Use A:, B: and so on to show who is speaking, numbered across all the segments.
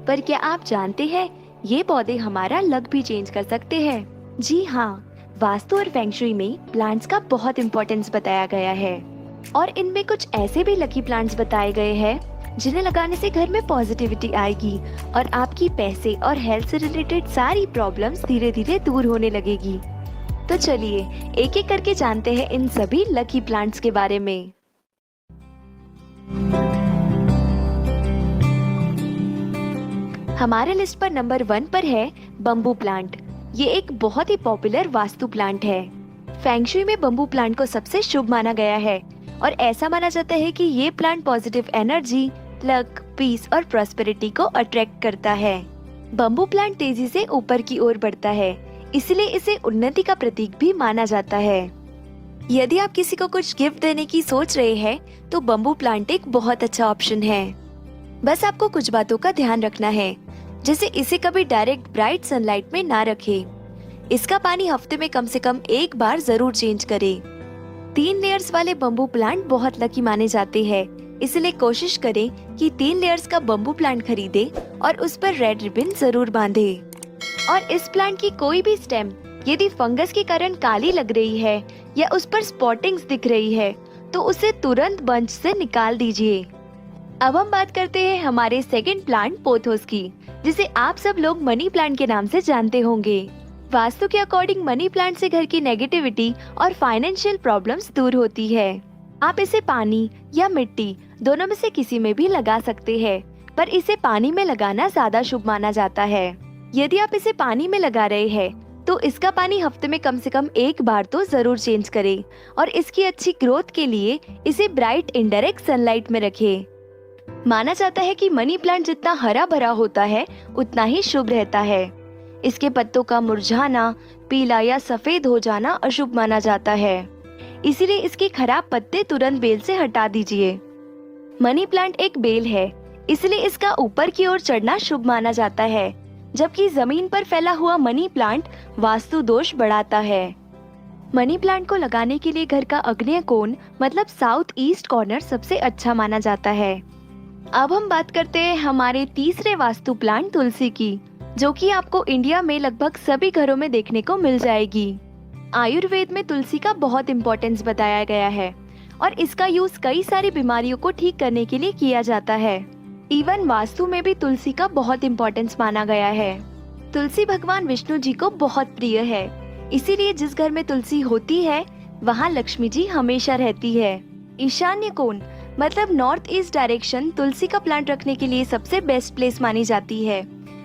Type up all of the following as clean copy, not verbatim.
A: पर क्या आप जानते हैं ये पौधे हमारा लक भी चेंज कर सकते हैं? जी हाँ, वास्तु और फेंग शुई में प्लांट्स का बहुत इम्पोर्टेंस बताया गया है और इनमें कुछ ऐसे भी लकी प्लांट्स बताए गए हैं जिन्हें लगाने से घर में पॉजिटिविटी आएगी और आपकी पैसे और हेल्थ से रिलेटेड सारी प्रॉब्लम्स धीरे धीरे दूर होने लगेगी। तो चलिए एक एक करके जानते हैं इन सभी लकी प्लांट्स के बारे में। हमारे लिस्ट पर नंबर 1 पर है बम्बू प्लांट। ये एक बहुत ही पॉपुलर वास्तु प्लांट है। फेंग शुई में बम्बू प्लांट को सबसे शुभ माना गया है और ऐसा माना जाता है कि ये plant positive energy, luck, peace और प्रॉस्पेरिटी को अट्रैक्ट करता है। बम्बू प्लांट तेजी से ऊपर की ओर बढ़ता है, इसलिए इसे उन्नति का प्रतीक भी माना जाता है। यदि आप किसी को कुछ गिफ्ट देने की सोच रहे हैं, तो बम्बू प्लांट एक बहुत अच्छा ऑप्शन है। बस आपको कुछ बातों का ध्यान रखना है, जैसे इसे कभी डायरेक्ट ब्राइट सनलाइट में ना रखें। इसका पानी हफ्ते में कम से कम एक बार जरूर चेंज करें। 3 लेयर्स वाले बम्बू प्लांट बहुत लकी माने जाते हैं, इसलिए कोशिश करें कि 3 लेयर्स का बम्बू प्लांट खरीदें और उस पर रेड रिबन जरूर बांधें। और इस प्लांट की कोई भी स्टेम यदि फंगस के कारण काली लग रही है या उस पर स्पॉटिंग्स दिख रही है, तो उसे तुरंत बंच से निकाल दीजिए। अब हम बात करते हैं हमारे सेकंड प्लांट पोथोस की, जिसे आप सब लोग मनी प्लांट के नाम से जानते होंगे। वास्तु के अकॉर्डिंग मनी प्लांट से घर की नेगेटिविटी और फाइनेंशियल प्रॉब्लम्स दूर होती है। आप इसे पानी या मिट्टी दोनों में से किसी में भी लगा सकते हैं, पर इसे पानी में लगाना ज्यादा शुभ माना जाता है। यदि आप इसे पानी में लगा रहे हैं, तो इसका पानी हफ्ते में कम से कम एक बार तो जरूर चेंज करें और इसकी अच्छी ग्रोथ के लिए इसे ब्राइट इनडायरेक्ट सनलाइट में रखें। माना जाता है कि मनी प्लांट जितना हरा भरा होता है उतना ही शुभ रहता है। इसके पत्तों का मुरझाना, पीला या सफेद हो जाना अशुभ माना जाता है, इसीलिए इसके खराब पत्ते तुरंत बेल से हटा दीजिए। मनी प्लांट एक बेल है, इसलिए इसका ऊपर की ओर चढ़ना शुभ माना जाता है, जबकि जमीन पर फैला हुआ मनी प्लांट वास्तु दोष बढ़ाता है। मनी प्लांट को लगाने के लिए घर का आग्नेय कोण मतलब साउथ ईस्ट कॉर्नर सबसे अच्छा माना जाता है। अब हम बात करते हैं हमारे तीसरे वास्तु प्लांट तुलसी की, जो कि आपको इंडिया में लगभग सभी घरों में देखने को मिल जाएगी। आयुर्वेद में तुलसी का बहुत इम्पोर्टेंस बताया गया है और इसका यूज कई सारी बीमारियों को ठीक करने के लिए किया जाता है। इवन वास्तु में भी तुलसी का बहुत इम्पोर्टेंस माना गया है। तुलसी भगवान विष्णु जी को बहुत प्रिय है, इसीलिए जिस घर में तुलसी होती है वहाँ लक्ष्मी जी हमेशा रहती है। ईशान्य कोण मतलब नॉर्थ ईस्ट डायरेक्शन तुलसी का प्लांट रखने के लिए सबसे बेस्ट प्लेस मानी जाती है,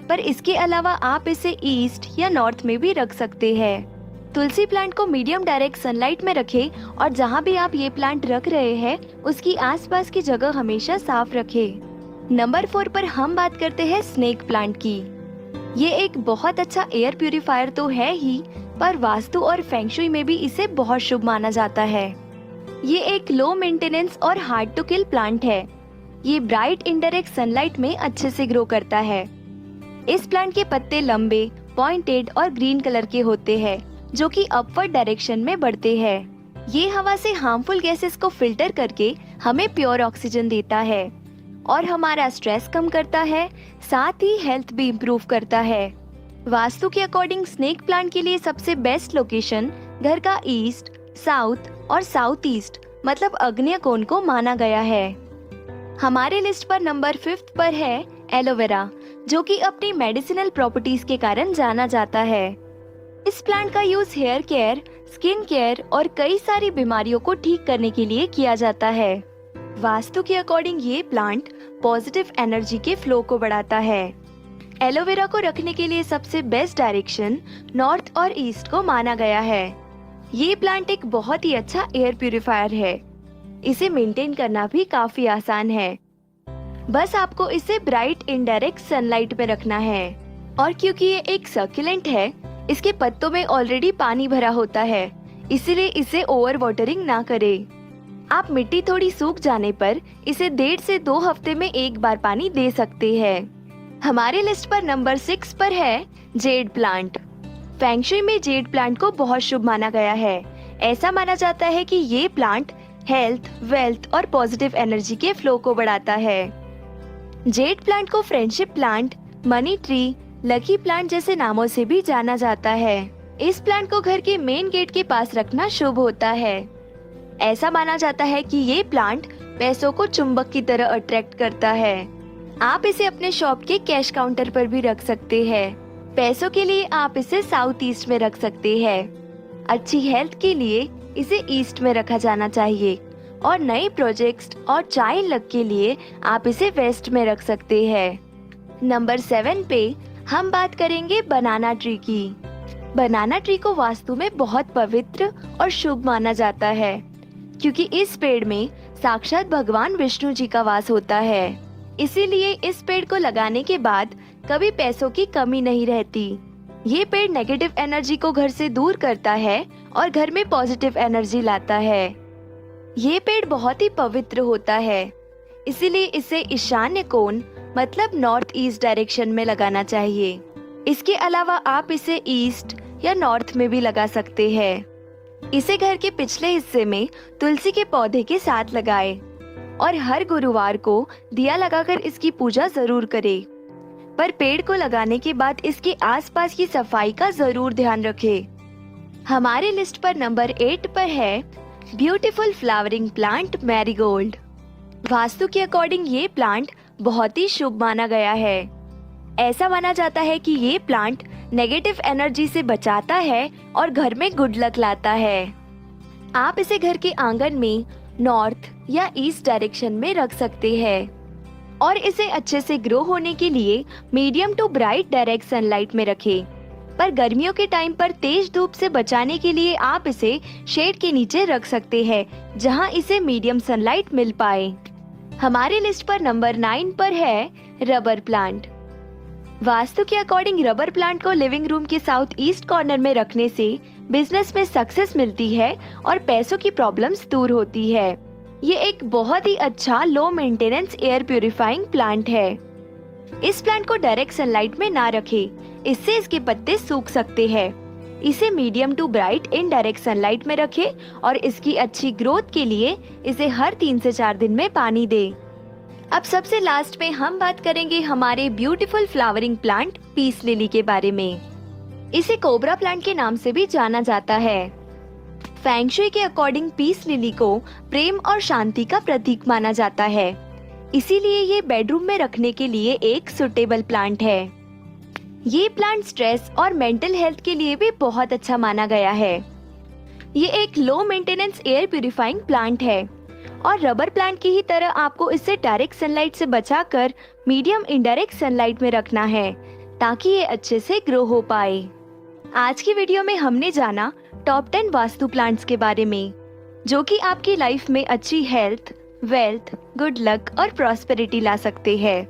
A: पर इसके अलावा आप इसे ईस्ट या नॉर्थ में भी रख सकते हैं। तुलसी प्लांट को मीडियम डायरेक्ट सनलाइट में रखें और जहाँ भी आप ये प्लांट रख रहे हैं उसकी आसपास की जगह हमेशा साफ रखें। नंबर 4 पर हम बात करते हैं स्नेक प्लांट की। ये एक बहुत अच्छा एयर प्यूरिफायर तो है ही, पर वास्तु और फेंग शुई में भी इसे बहुत शुभ माना जाता है। ये एक लो मेंटेनेंस और हार्ड टू किल प्लांट है। ये ब्राइट इनडायरेक्ट सनलाइट में अच्छे से ग्रो करता है। इस प्लांट के पत्ते लंबे, पॉइंटेड और ग्रीन कलर के होते हैं, जो कि अपवर्ड डायरेक्शन में बढ़ते हैं। ये हवा से हार्मफुल गैसेस को फिल्टर करके हमें प्योर ऑक्सीजन देता है और हमारा स्ट्रेस कम करता है, साथ ही हेल्थ भी इम्प्रूव करता है। वास्तु के अकॉर्डिंग स्नेक प्लांट के लिए सबसे बेस्ट लोकेशन घर का ईस्ट, साउथ और साउथ ईस्ट मतलब आग्नेय कोण को माना गया है। हमारे लिस्ट पर नंबर 5 पर है एलोवेरा, जो कि अपनी मेडिसिनल प्रॉपर्टीज के कारण जाना जाता है। इस प्लांट का use hair care, skin care और कई सारी बीमारियों को ठीक करने के लिए किया जाता है। वास्तु के अकॉर्डिंग ये प्लांट पॉजिटिव एनर्जी के फ्लो को बढ़ाता है। एलोवेरा को रखने के लिए सबसे बेस्ट डायरेक्शन नॉर्थ और ईस्ट को माना गया है। ये प्लांट एक बहुत ही अच्छा एयर प्यूरिफायर है। इसे मेंटेन करना भी काफी आसान है। बस आपको इसे ब्राइट इनडायरेक्ट सनलाइट में रखना है। और क्योंकि ये एक सर्कुलेंट है, इसके पत्तों में ऑलरेडी पानी भरा होता है, इसीलिए इसे ओवर वाटरिंग ना करें। आप मिट्टी थोड़ी सूख जाने पर इसे 1.5 से 2 हफ्ते में एक बार पानी दे सकते हैं। हमारे लिस्ट पर नंबर 6 पर है जेड प्लांट। फेंग शुई में जेड प्लांट को बहुत शुभ माना गया है। ऐसा माना जाता है कि ये प्लांट हेल्थ, वेल्थ और पॉजिटिव एनर्जी के फ्लो को बढ़ाता है। जेड प्लांट को friendship plant, money tree, lucky plant जैसे नामों से भी जाना जाता है। इस प्लांट को घर के मेन गेट के पास रखना शुभ होता है। ऐसा माना जाता है कि ये प्लांट पैसों को चुंबक की तरह अट्रैक्ट करता है। आप इसे अपने शॉप के कैश काउंटर पर भी रख सकते हैं। पैसों के लिए आप इसे साउथ ईस्ट में रख सकते हैं। अच्छी हेल्थ के लिए इसे ईस्ट में रखा जाना चाहिए और नए प्रोजेक्ट्स और चाइल्ड लक के लिए आप इसे वेस्ट में रख सकते हैं। नंबर 7 पे हम बात करेंगे बनाना ट्री की। बनाना ट्री को वास्तु में बहुत पवित्र और शुभ माना जाता है, क्योंकि इस पेड़ में साक्षात भगवान विष्णु जी का वास होता है। इसीलिए इस पेड़ को लगाने के बाद कभी पैसों की कमी नहीं रहती। ये पेड़ नेगेटिव एनर्जी को घर से दूर करता है और घर में पॉजिटिव एनर्जी लाता है। ये पेड़ बहुत ही पवित्र होता है, इसीलिए इसे ईशान्य कोण मतलब नॉर्थ ईस्ट डायरेक्शन में लगाना चाहिए। इसके अलावा आप इसे ईस्ट या नॉर्थ में भी लगा सकते हैं। इसे घर के पिछले हिस्से में तुलसी के पौधे के साथ लगाएं और हर गुरुवार को दिया लगाकर इसकी पूजा जरूर करें। पर पेड़ को लगाने के बाद इसके आसपास की सफाई का जरूर ध्यान रखें। हमारे लिस्ट पर नंबर 8 पर है beautiful flowering plant marigold. Vastu के अकॉर्डिंग ये प्लांट बहुत ही शुभ माना गया है। ऐसा माना जाता है कि ये प्लांट नेगेटिव एनर्जी से बचाता है और घर में गुड लक लाता है। आप इसे घर के आंगन में नॉर्थ या ईस्ट डायरेक्शन में रख सकते हैं और इसे अच्छे से ग्रो होने के लिए medium to bright direct sunlight में रखें। पर गर्मियों के टाइम पर तेज धूप से बचाने के लिए आप इसे शेड के नीचे रख सकते हैं, जहां इसे मीडियम सनलाइट मिल पाए। हमारे लिस्ट पर नंबर 9 पर है रबर प्लांट। वास्तु के अकॉर्डिंग रबर प्लांट को लिविंग रूम के साउथ ईस्ट कॉर्नर में रखने से बिजनेस में सक्सेस मिलती है और पैसों की प्रॉब्लम्स दूर होती है। ये एक बहुत ही अच्छा low maintenance air purifying plant है। इस प्लांट को डायरेक्ट सनलाइट में ना रखें, इससे इसके पत्ते सूख सकते हैं। इसे medium to bright indirect sunlight में रखें और इसकी अच्छी ग्रोथ के लिए इसे हर 3 से 4 दिन में पानी दें। अब सबसे लास्ट में हम बात करेंगे हमारे beautiful flowering plant peace lily के बारे में। इसे कोबरा प्लांट के नाम से भी जाना जाता है। फेंगशुई के अकॉर्डिंग पीस लिली को प्रेम और शांति का प्रतीक माना जाता है, इसीलिए ये बेडरूम में रखने के लिए एक सुटेबल प्लांट है। ये प्लांट स्ट्रेस और मेंटल हेल्थ के लिए भी बहुत अच्छा माना गया है। ये एक low maintenance air purifying plant है और रबर प्लांट की ही तरह आपको इसे डायरेक्ट सनलाइट से बचाकर मीडियम इनडायरेक्ट सनलाइट में रखना है, ताकि ये अच्छे से ग्रो हो पाए। आज की वीडियो में हमने जाना टॉप 10 वास्तु प्लांट्स के बारे में, जो कि आपकी लाइफ में अच्छी हेल्थ, वेल्थ, गुड लक और प्रॉस्पेरिटी ला सकते हैं।